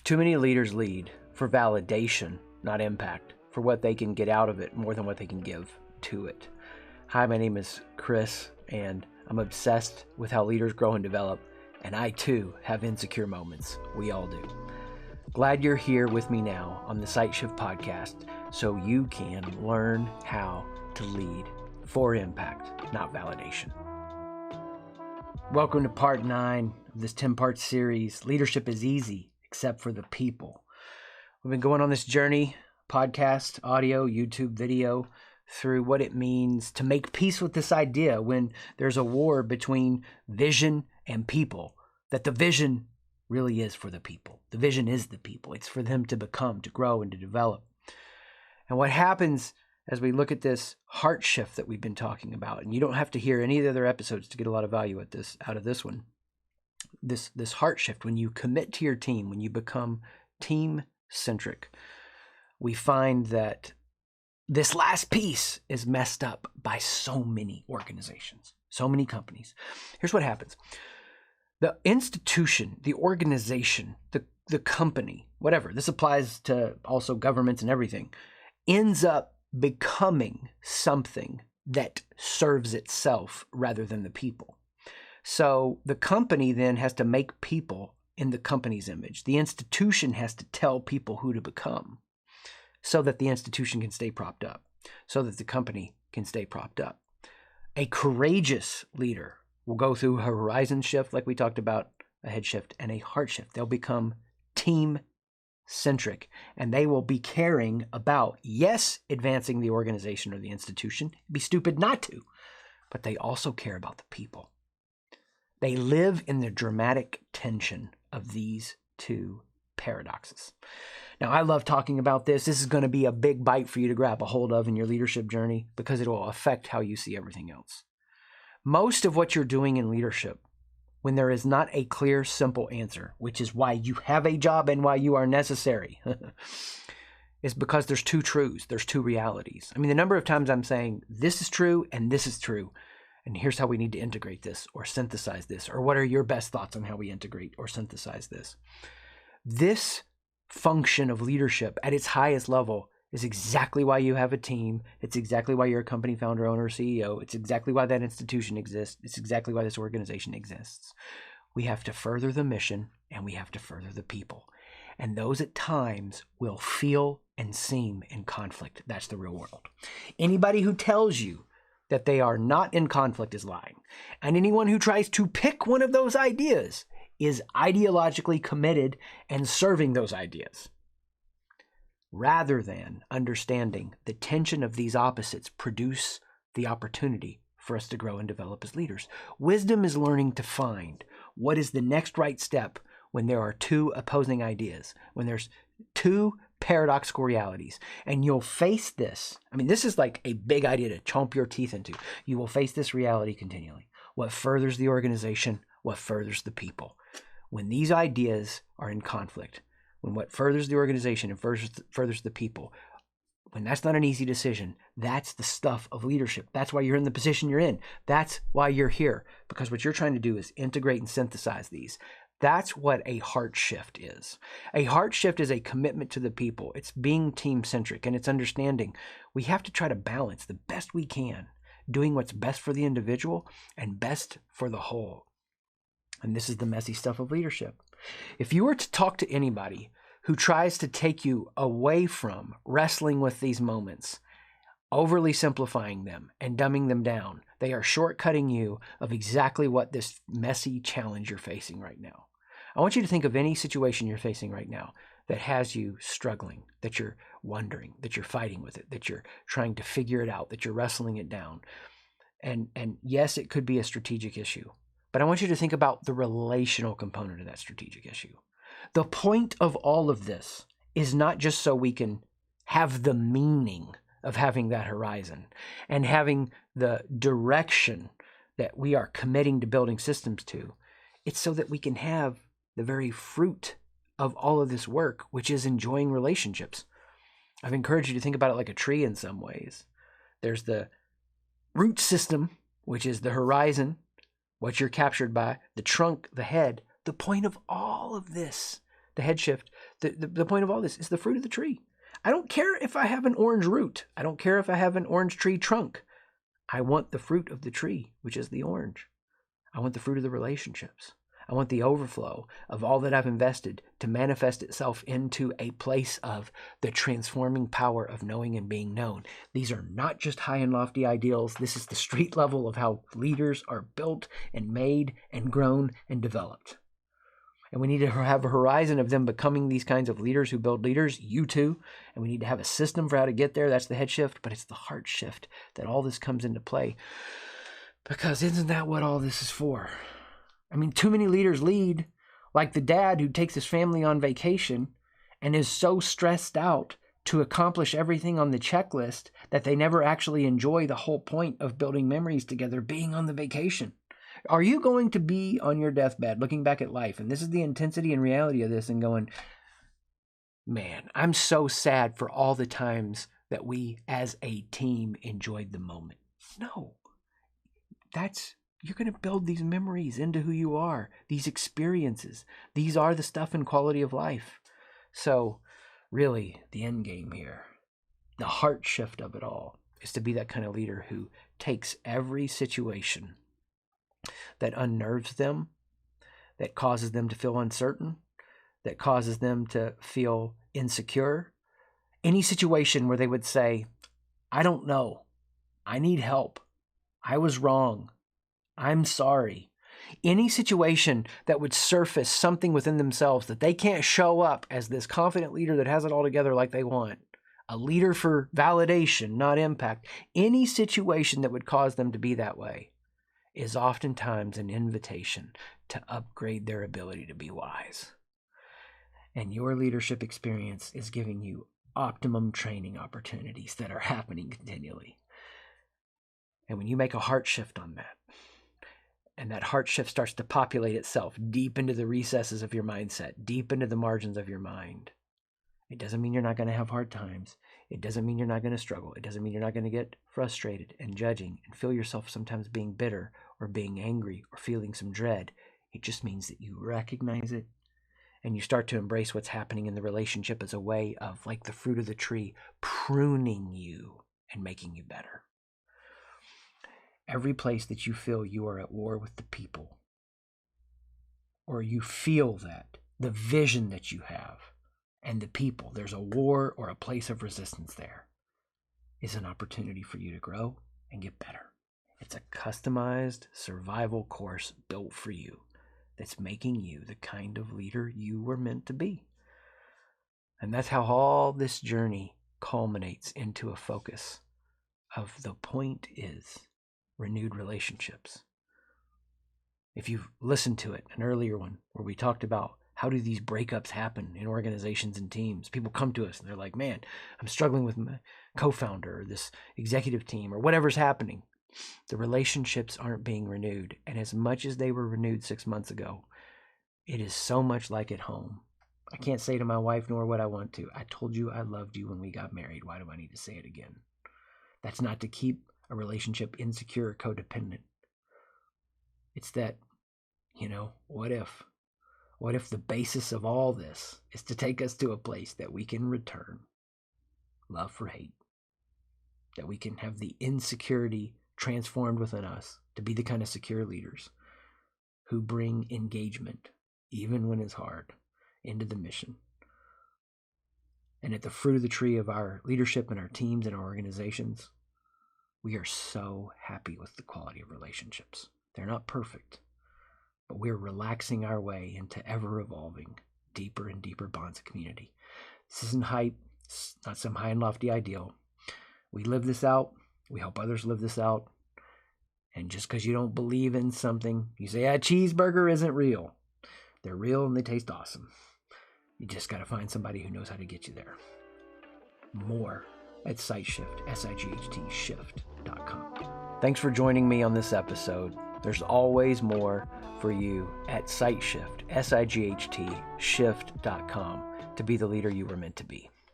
Too many leaders lead for validation, not impact, for what they can get out of it more than what they can give to it. Hi, my name is Chris, and I'm obsessed with how leaders grow and develop, and I too have insecure moments. We all do. Glad you're here with me now on the Sight Shift podcast so you can learn how to lead for impact, not validation. Welcome to part 9 of this 10-part series, Leadership is Easy, Except for the People. We've been going on this journey, podcast, audio, YouTube, video, through what it means to make peace with this idea when there's a war between vision and people, that the vision really is for the people. The vision is the people. It's for them to become, to grow, and to develop. And what happens as we look at this heart shift that we've been talking about, and you don't have to hear any of the other episodes to get a lot of value out of this one, this heart shift, when you commit to your team, when you become team-centric, we find that this last piece is messed up by so many organizations, so many companies. Here's what happens. The institution, the organization, the company, whatever, this applies to also governments and everything, ends up becoming something that serves itself rather than the people. So the company then has to make people in the company's image. The institution has to tell people who to become so that the institution can stay propped up, so that the company can stay propped up. A courageous leader will go through a horizon shift, like we talked about, a head shift, and a heart shift. They'll become team-centric, and they will be caring about, yes, advancing the organization or the institution. It'd be stupid not to, but they also care about the people. They live in the dramatic tension of these two paradoxes. Now, I love talking about this. This is going to be a big bite for you to grab a hold of in your leadership journey because it will affect how you see everything else. Most of what you're doing in leadership, when there is not a clear, simple answer, which is why you have a job and why you are necessary, is because there's two truths, there's two realities. I mean, the number of times I'm saying this is true and this is true, and here's how we need to integrate this or synthesize this, or what are your best thoughts on how we integrate or synthesize this? This function of leadership at its highest level is exactly why you have a team. It's exactly why you're a company founder, owner, CEO. It's exactly why that institution exists. It's exactly why this organization exists. We have to further the mission and we have to further the people. And those at times will feel and seem in conflict. That's the real world. Anybody who tells you that they are not in conflict is lying. And anyone who tries to pick one of those ideas is ideologically committed and serving those ideas, rather than understanding the tension of these opposites produce the opportunity for us to grow and develop as leaders. Wisdom is learning to find what is the next right step when there are two opposing ideas, when there's two paradoxical realities, and you'll face this. I mean, this is like a big idea to chomp your teeth into. You will face this reality continually. What furthers the organization, what furthers the people. When these ideas are in conflict, when what furthers the organization and furthers the people, when that's not an easy decision, that's the stuff of leadership. That's why you're in the position you're in. That's why you're here, because what you're trying to do is integrate and synthesize these. That's what a heart shift is. A heart shift is a commitment to the people. It's being team-centric, and it's understanding we have to try to balance the best we can, doing what's best for the individual and best for the whole. And this is the messy stuff of leadership. If you were to talk to anybody who tries to take you away from wrestling with these moments, overly simplifying them and dumbing them down, they are shortcutting you of exactly what this messy challenge you're facing right now. I want you to think of any situation you're facing right now that has you struggling, that you're wondering, that you're fighting with it, that you're trying to figure it out, that you're wrestling it down. And yes, it could be a strategic issue, but I want you to think about the relational component of that strategic issue. The point of all of this is not just so we can have the meaning of having that horizon and having the direction that we are committing to building systems to. It's so that we can have the very fruit of all of this work, which is enjoying relationships. I've encouraged you to think about it like a tree in some ways. There's the root system, which is the horizon, what you're captured by, the trunk, the head. The point of all of this the head shift, the point of all this is the fruit of the tree. I don't care if I have an orange root. I don't care if I have an orange tree trunk. I want the fruit of the tree, which is the orange. I want the fruit of the relationships. I want the overflow of all that I've invested to manifest itself into a place of the transforming power of knowing and being known. These are not just high and lofty ideals. This is the street level of how leaders are built and made and grown and developed. And we need to have a horizon of them becoming these kinds of leaders who build leaders, you too. And we need to have a system for how to get there. That's the head shift, but it's the heart shift that all this comes into play. Because isn't that what all this is for? I mean, too many leaders lead like the dad who takes his family on vacation and is so stressed out to accomplish everything on the checklist that they never actually enjoy the whole point of building memories together, being on the vacation. Are you going to be on your deathbed looking back at life, and this is the intensity and reality of this, and going, man, I'm so sad for all the times that we as a team enjoyed the moment? No, you're going to build these memories into who you are, these experiences. These are the stuff and quality of life. So really, the end game here, the heart shift of it all, is to be that kind of leader who takes every situation that unnerves them, that causes them to feel uncertain, that causes them to feel insecure. Any situation where they would say, I don't know, I need help, I was wrong, I'm sorry. Any situation that would surface something within themselves that they can't show up as this confident leader that has it all together like they want, a leader for validation, not impact, any situation that would cause them to be that way is oftentimes an invitation to upgrade their ability to be wise. And your leadership experience is giving you optimum training opportunities that are happening continually. And when you make a heart shift on that, and that heart shift starts to populate itself deep into the recesses of your mindset, deep into the margins of your mind, it doesn't mean you're not going to have hard times. It doesn't mean you're not going to struggle. It doesn't mean you're not going to get frustrated and judging and feel yourself sometimes being bitter or being angry or feeling some dread. It just means that you recognize it and you start to embrace what's happening in the relationship as a way of, like the fruit of the tree, pruning you and making you better. Every place that you feel you are at war with the people, or you feel that, the vision that you have, and the people, there's a war or a place of resistance there, is an opportunity for you to grow and get better. It's a customized survival course built for you that's making you the kind of leader you were meant to be. And that's how all this journey culminates into a focus of the point is renewed relationships. If you've listened to it, an earlier one where we talked about how do these breakups happen in organizations and teams, people come to us and they're like, man, I'm struggling with my co-founder or this executive team or whatever's happening. The relationships aren't being renewed. And as much as they were renewed 6 months ago, it is so much like at home. I can't say to my wife nor what I want to. I told you I loved you when we got married. Why do I need to say it again? That's not to keep a relationship insecure or codependent. It's that, what if the basis of all this is to take us to a place that we can return love for hate, that we can have the insecurity transformed within us to be the kind of secure leaders who bring engagement, even when it's hard, into the mission. And at the fruit of the tree of our leadership and our teams and our organizations, we are so happy with the quality of relationships. They're not perfect, but we're relaxing our way into ever-evolving, deeper and deeper bonds of community. This isn't hype. It's not some high and lofty ideal. We live this out. We help others live this out. And just because you don't believe in something, you say, cheeseburger isn't real. They're real and they taste awesome. You just got to find somebody who knows how to get you there. More at SightShift, SIGHT shift.com. Thanks for joining me on this episode. There's always more for you at SightShift, SIGHT shift.com to be the leader you were meant to be.